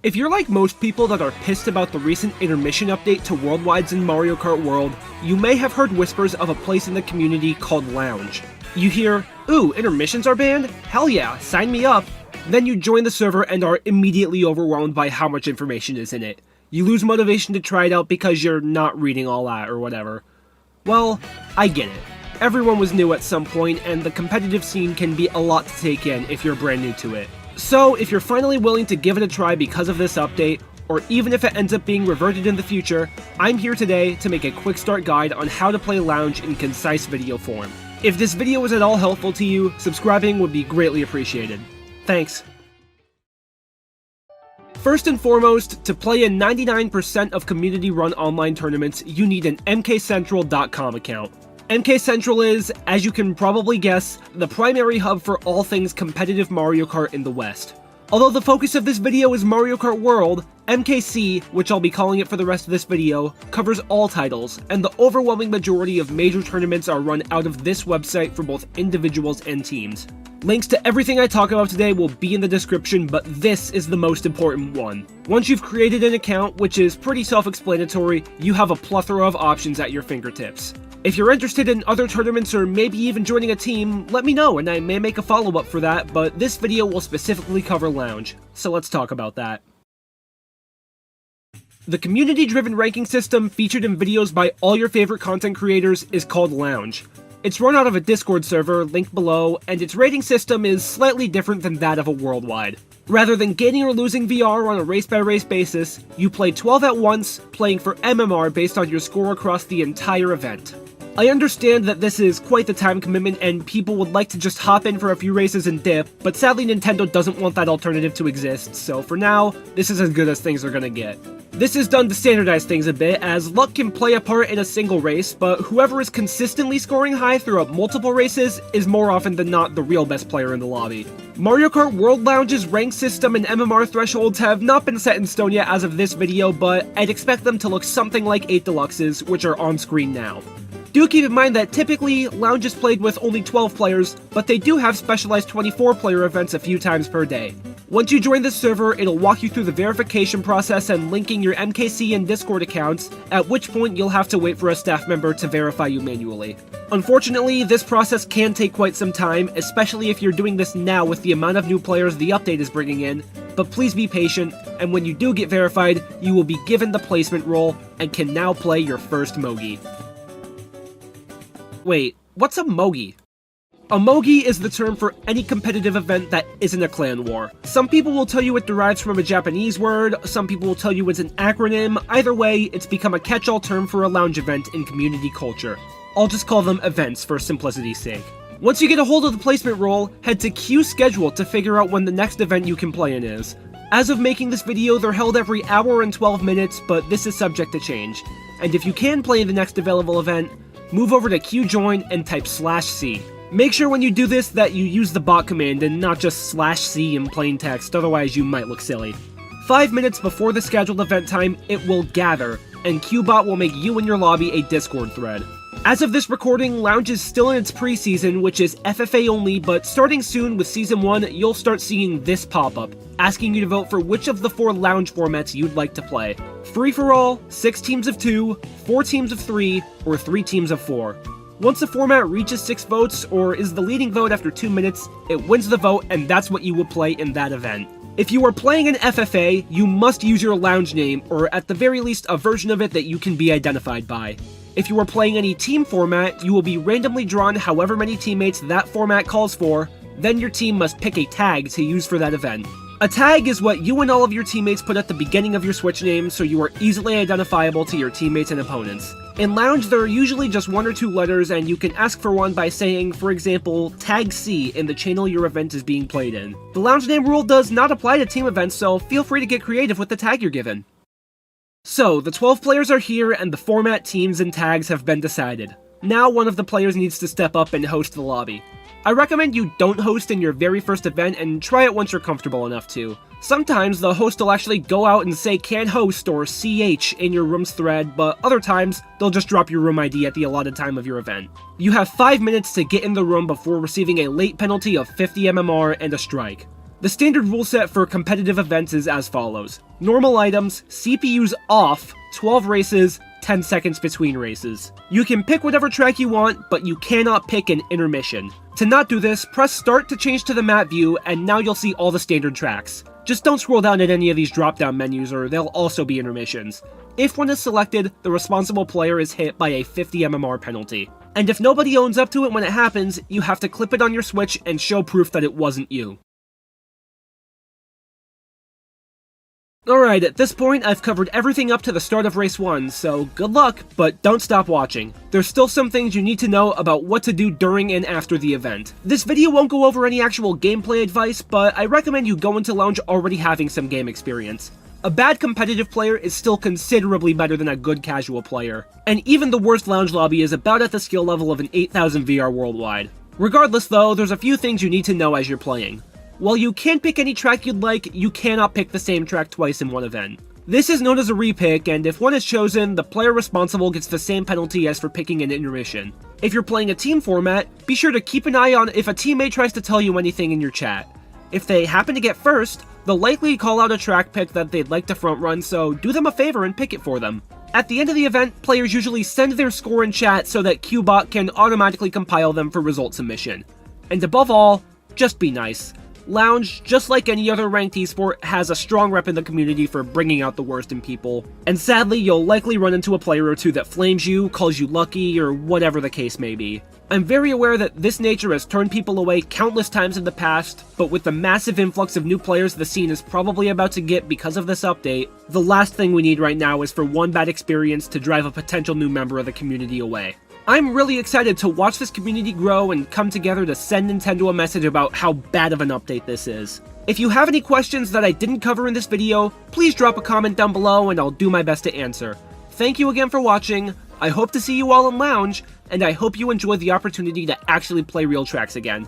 If you're like most people that are pissed about the recent intermission update to Worldwides in Mario Kart World, you may have heard whispers of a place in the community called Lounge. You hear, "Ooh, intermissions are banned? Hell yeah, sign me up!" Then you join the server and are immediately overwhelmed by how much information is in it. You lose motivation to try it out because you're not reading all that or whatever. Well, I get it. Everyone was new at some point, and the competitive scene can be a lot to take in if you're brand new to it. So, if you're finally willing to give it a try because of this update, or even if it ends up being reverted in the future, I'm here today to make a quick start guide on how to play Lounge in concise video form. If this video was at all helpful to you, subscribing would be greatly appreciated. Thanks. First and foremost, to play in 99% of community-run online tournaments, you need an mkcentral.com account. MK Central is, as you can probably guess, the primary hub for all things competitive Mario Kart in the West. Although the focus of this video is Mario Kart World, MKC, which I'll be calling it for the rest of this video, covers all titles, and the overwhelming majority of major tournaments are run out of this website for both individuals and teams. Links to everything I talk about today will be in the description, but this is the most important one. Once you've created an account, which is pretty self-explanatory, you have a plethora of options at your fingertips. If you're interested in other tournaments or maybe even joining a team, let me know and I may make a follow-up for that, but this video will specifically cover Lounge, so let's talk about that. The community-driven ranking system featured in videos by all your favorite content creators is called Lounge. It's run out of a Discord server, linked below, and its rating system is slightly different than that of a Worldwide. Rather than gaining or losing VR on a race-by-race basis, you play 12 at once, playing for MMR based on your score across the entire event. I understand that this is quite the time commitment and people would like to just hop in for a few races and dip, but sadly Nintendo doesn't want that alternative to exist, so for now, this is as good as things are gonna get. This is done to standardize things a bit, as luck can play a part in a single race, but whoever is consistently scoring high throughout multiple races is more often than not the real best player in the lobby. Mario Kart World Lounge's rank system and MMR thresholds have not been set in stone yet as of this video, but I'd expect them to look something like 8 Deluxes, which are on screen now. Do keep in mind that typically, Lounge is played with only 12 players, but they do have specialized 24-player events a few times per day. Once you join the server, it'll walk you through the verification process and linking your MKC and Discord accounts, at which point you'll have to wait for a staff member to verify you manually. Unfortunately, this process can take quite some time, especially if you're doing this now with the amount of new players the update is bringing in, but please be patient, and when you do get verified, you will be given the placement role and can now play your first Mogi. Wait, what's a Mogi? A Mogi is the term for any competitive event that isn't a clan war. Some people will tell you it derives from a Japanese word, some people will tell you it's an acronym. Either way, it's become a catch-all term for a lounge event in community culture. I'll just call them events for simplicity's sake. Once you get a hold of the placement roll, head to Q Schedule to figure out when the next event you can play in is. As of making this video, they're held every hour and 12 minutes, but this is subject to change. And if you can play in the next available event, move over to QJoin and type /C. Make sure when you do this that you use the bot command and not just /C in plain text, otherwise you might look silly. 5 minutes before the scheduled event time, it will gather, and QBot will make you and your lobby a Discord thread. As of this recording, Lounge is still in its pre-season, which is FFA only, but starting soon with Season 1, you'll start seeing this pop-up, asking you to vote for which of the 4 Lounge formats you'd like to play. Free-for-all, 6 teams of 2, 4 teams of 3, or 3 teams of 4. Once a format reaches 6 votes, or is the leading vote after 2 minutes, it wins the vote and that's what you will play in that event. If you are playing an FFA, you must use your Lounge name, or at the very least a version of it that you can be identified by. If you are playing any team format, you will be randomly drawn however many teammates that format calls for, then your team must pick a tag to use for that event. A tag is what you and all of your teammates put at the beginning of your Switch name so you are easily identifiable to your teammates and opponents. In Lounge, there are usually just 1 or 2 letters and you can ask for one by saying, for example, tag C in the channel your event is being played in. The Lounge name rule does not apply to team events, so feel free to get creative with the tag you're given. So, the 12 players are here and the format, teams, and tags have been decided. Now one of the players needs to step up and host the lobby. I recommend you don't host in your very first event and try it once you're comfortable enough to. Sometimes the host will actually go out and say "can host" or "CH" in your room's thread, but other times, they'll just drop your room ID at the allotted time of your event. You have 5 minutes to get in the room before receiving a late penalty of 50 MMR and a strike. The standard rule set for competitive events is as follows. Normal items, CPUs off, 12 races, 10 seconds between races. You can pick whatever track you want, but you cannot pick an intermission. To not do this, press start to change to the map view, and now you'll see all the standard tracks. Just don't scroll down at any of these drop-down menus or there'll also be intermissions. If one is selected, the responsible player is hit by a 50 MMR penalty. And if nobody owns up to it when it happens, you have to clip it on your Switch and show proof that it wasn't you. Alright, at this point, I've covered everything up to the start of Race 1, so good luck, but don't stop watching. There's still some things you need to know about what to do during and after the event. This video won't go over any actual gameplay advice, but I recommend you go into Lounge already having some game experience. A bad competitive player is still considerably better than a good casual player, and even the worst Lounge lobby is about at the skill level of an 8000 VR worldwide. Regardless though, there's a few things you need to know as you're playing. While you can pick any track you'd like, you cannot pick the same track twice in one event. This is known as a repick, and if one is chosen, the player responsible gets the same penalty as for picking an intermission. If you're playing a team format, be sure to keep an eye on if a teammate tries to tell you anything in your chat. If they happen to get first, they'll likely call out a track pick that they'd like to front run, so do them a favor and pick it for them. At the end of the event, players usually send their score in chat so that QBot can automatically compile them for result submission. And above all, just be nice. Lounge, just like any other ranked esport, has a strong rep in the community for bringing out the worst in people. And sadly, you'll likely run into a player or two that flames you, calls you lucky, or whatever the case may be. I'm very aware that this nature has turned people away countless times in the past, but with the massive influx of new players the scene is probably about to get because of this update, the last thing we need right now is for one bad experience to drive a potential new member of the community away. I'm really excited to watch this community grow and come together to send Nintendo a message about how bad of an update this is. If you have any questions that I didn't cover in this video, please drop a comment down below and I'll do my best to answer. Thank you again for watching, I hope to see you all in Lounge, and I hope you enjoy the opportunity to actually play real tracks again.